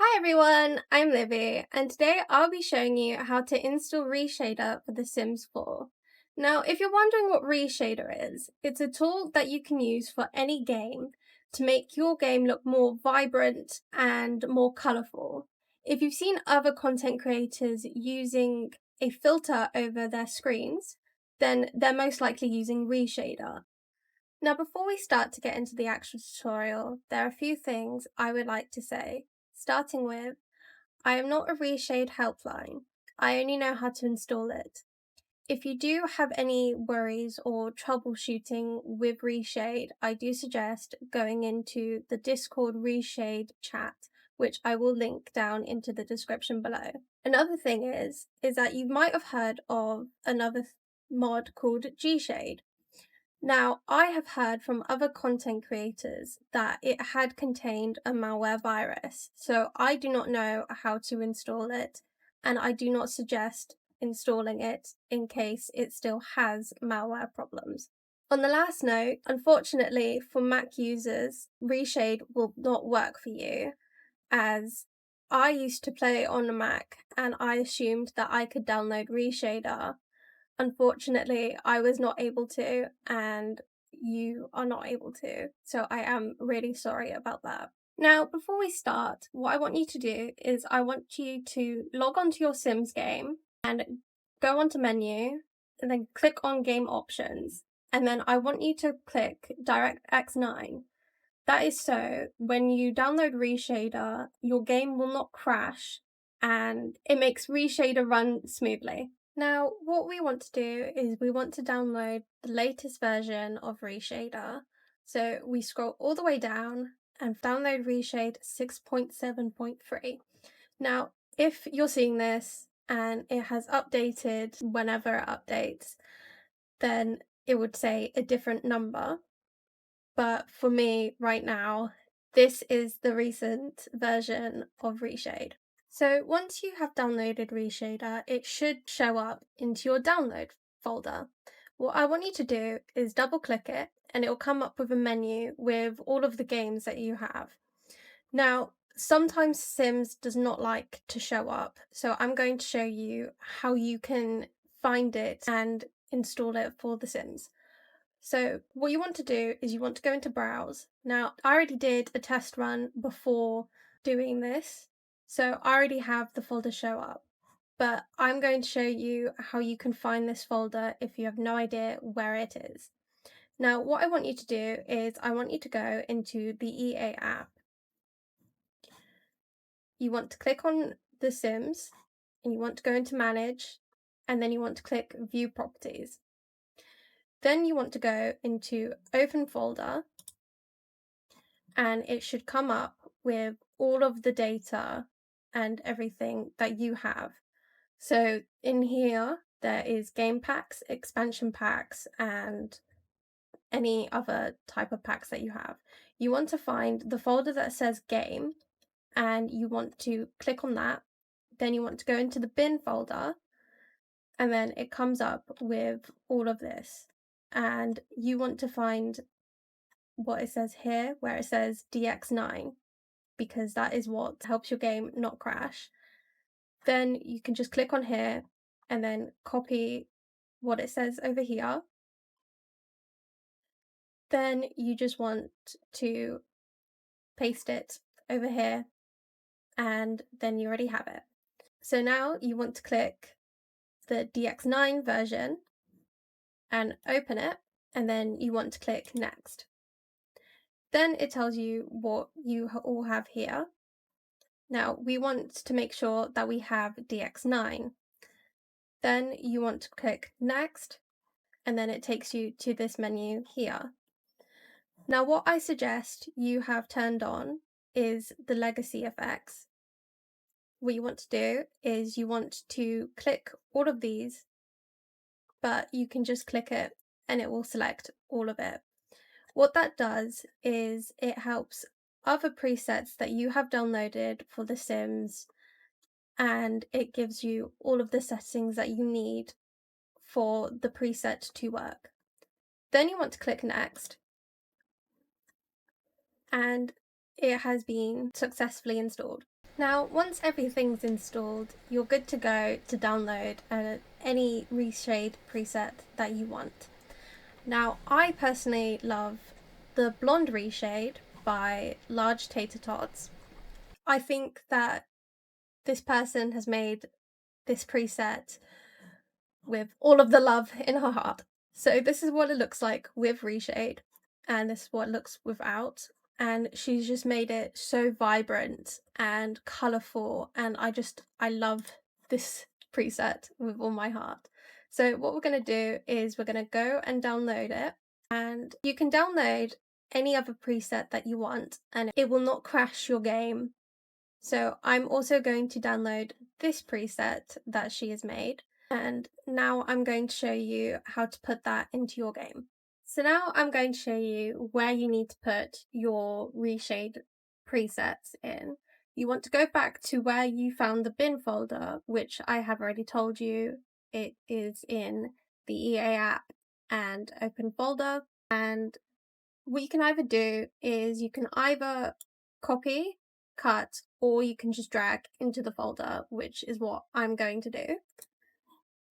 Hi everyone, I'm Libby, and today I'll be showing you how to install ReShader for The Sims 4. Now, if you're wondering what ReShader is, it's a tool that you can use for any game to make your game look more vibrant and more colourful. If you've seen other content creators using a filter over their screens, then they're most likely using ReShader. Now, before we start to get into the actual tutorial, there are a few things I would like to say, starting with I am not a ReShade helpline. I only know how to install it. If you do have any worries or troubleshooting with ReShade, I do suggest going into the Discord ReShade chat, which I will link down into the description below. Another thing is that you might have heard of another mod called GShade. Now, I have heard from other content creators that it had contained a malware virus, so I do not know how to install it, and I do not suggest installing it in case it still has malware problems. On the last note, unfortunately for Mac users, ReShade will not work for you, as I used to play on a Mac and I assumed that I could download ReShader. Unfortunately, I was not able to, and you are not able to, so I am really sorry about that. Now, before we start, what I want you to do is I want you to log onto your Sims game and go onto menu, and then click on game options, and then I want you to click DirectX 9. That is so when you download ReShader, your game will not crash, and it makes ReShader run smoothly. Now, what we want to do is we want to download the latest version of ReShader. So we scroll all the way down and download ReShade 6.7.3. Now, if you're seeing this and it has updated whenever it updates, then it would say a different number. But for me right now, this is the recent version of ReShade. So once you have downloaded ReShader, it should show up into your download folder. What I want you to do is double click it and it will come up with a menu with all of the games that you have. Now, sometimes Sims does not like to show up, so I'm going to show you how you can find it and install it for The Sims. So what you want to do is you want to go into browse. Now, I already did a test run before doing this, so I already have the folder show up, but I'm going to show you how you can find this folder if you have no idea where it is. Now, what I want you to do is I want you to go into the EA app. You want to click on The Sims, and you want to go into Manage, and then you want to click View Properties. Then you want to go into Open Folder, and it should come up with all of the data and everything that you have. So in here, there is game packs, expansion packs, and any other type of packs that you have. You want to find the folder that says game, and you want to click on that. Then you want to go into the bin folder, and then it comes up with all of this. And you want to find what it says here, where it says DX9, because that is what helps your game not crash. Then you can just click on here and then copy what it says over here. Then you just want to paste it over here, and then you already have it. So now you want to click the DX9 version and open it, and then you want to click next. Then it tells you what you all have here. Now we want to make sure that we have DX9. Then you want to click next, and then it takes you to this menu here. Now what I suggest you have turned on is the legacy effects. What you want to do is you want to click all of these, but you can just click it and it will select all of it. What that does is it helps other presets that you have downloaded for The Sims, and it gives you all of the settings that you need for the preset to work. Then you want to click next, and it has been successfully installed. Now, once everything's installed, you're good to go to download any ReShade preset that you want. Now, I personally love the Blonde ReShade by Large Tater Tots. I think that this person has made this preset with all of the love in her heart. So this is what it looks like with ReShade, and this is what it looks without. And she's just made it so vibrant and colourful, and I love this preset with all my heart. So what we're going to do is we're going to go and download it, and you can download any other preset that you want and it will not crash your game. So I'm also going to download this preset that she has made, and now I'm going to show you how to put that into your game. So now I'm going to show you where you need to put your ReShade presets in. You want to go back to where you found the bin folder, which I have already told you. It is in the EA app and open folder. And what you can either do is you can either copy, cut, or you can just drag into the folder, which is what I'm going to do.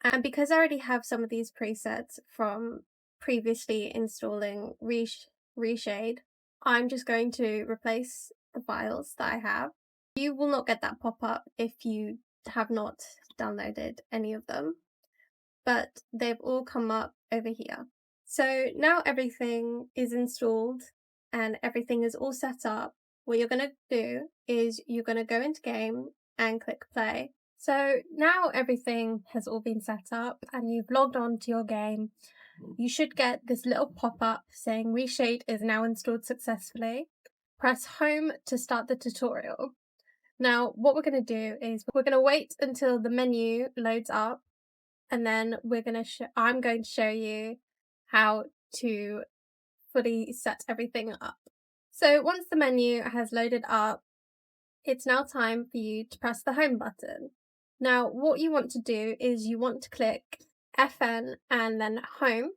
And because I already have some of these presets from previously installing ReShade, I'm just going to replace the files that I have. You will not get that pop-up if you have not downloaded any of them, but they've all come up over here. So now everything is installed and everything is all set up. What you're going to do is you're going to go into game and click play. So now everything has all been set up and you've logged on to your game. You should get this little pop-up saying ReShade is now installed successfully. Press home to start the tutorial. Now what we're going to do is we're going to wait until the menu loads up, and then I'm going to show you how to fully set everything up. So once the menu has loaded up, it's now time for you to press the home button. Now what you want to do is you want to click FN and then home,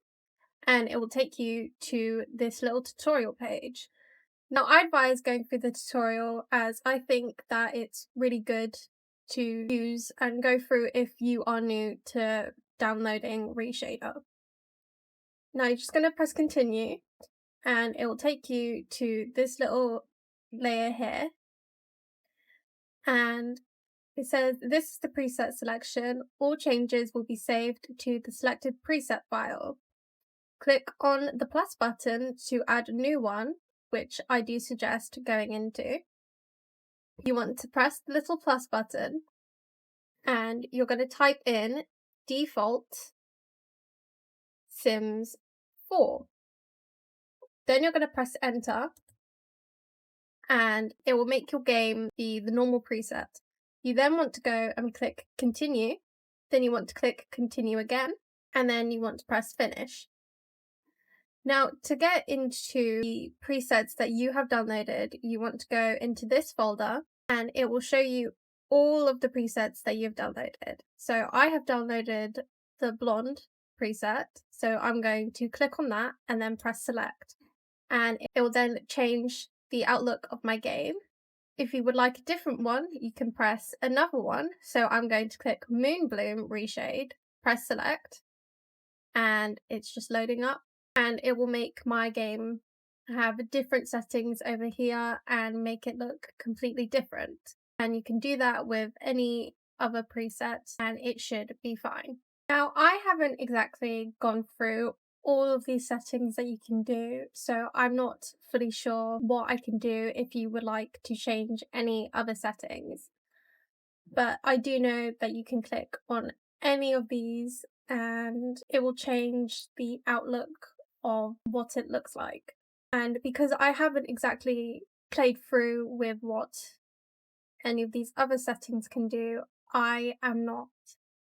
and it will take you to this little tutorial page. Now I advise going through the tutorial as I think that it's really good to use and go through if you are new to downloading ReShader. Now you're just going to press continue and it will take you to this little layer here, and it says this is the preset selection. All changes will be saved to the selected preset file. Click on the plus button to add a new one, which I do suggest going into. You want to press the little plus button and you're going to type in default Sims 4. Then you're going to press enter and it will make your game be the normal preset. You then want to go and click continue, then you want to click continue again, and then you want to press finish. Now to get into the presets that you have downloaded, you want to go into this folder and it will show you all of the presets that you've downloaded. So I have downloaded the blonde preset, so I'm going to click on that and then press select, and it will then change the outlook of my game. If you would like a different one, you can press another one. So I'm going to click Moonbloom ReShade, press select, and it's just loading up, and it will make my game have different settings over here and make it look completely different. And you can do that with any other presets and it should be fine. Now I haven't exactly gone through all of these settings that you can do, so I'm not fully sure what I can do if you would like to change any other settings. But I do know that you can click on any of these and it will change the outlook of what it looks like. And because I haven't exactly played through with what any of these other settings can do, I am not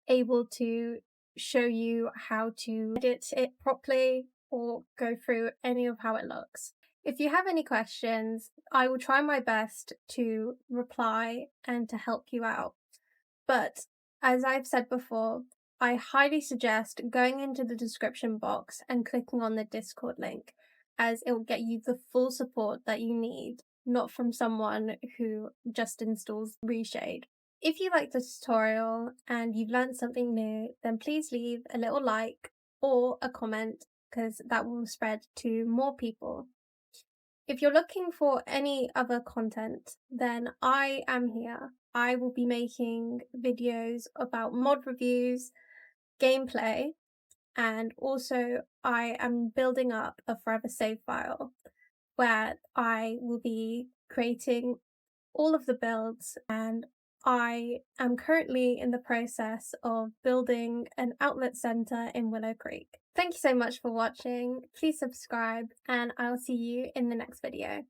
able to show you how to edit it properly or go through any of how it looks. If you have any questions, I will try my best to reply and to help you out. But as I've said before, I highly suggest going into the description box and clicking on the Discord link, as it will get you the full support that you need. not from someone who just installs ReShade. If you liked the tutorial and you've learned something new, then please leave a little like or a comment, because that will spread to more people. If you're looking for any other content, then I am here. I will be making videos about mod reviews, gameplay, and also I am building up a forever save file where I will be creating all of the builds, and I am currently in the process of building an outlet center in Willow Creek. Thank you so much for watching. Please subscribe, and I'll see you in the next video.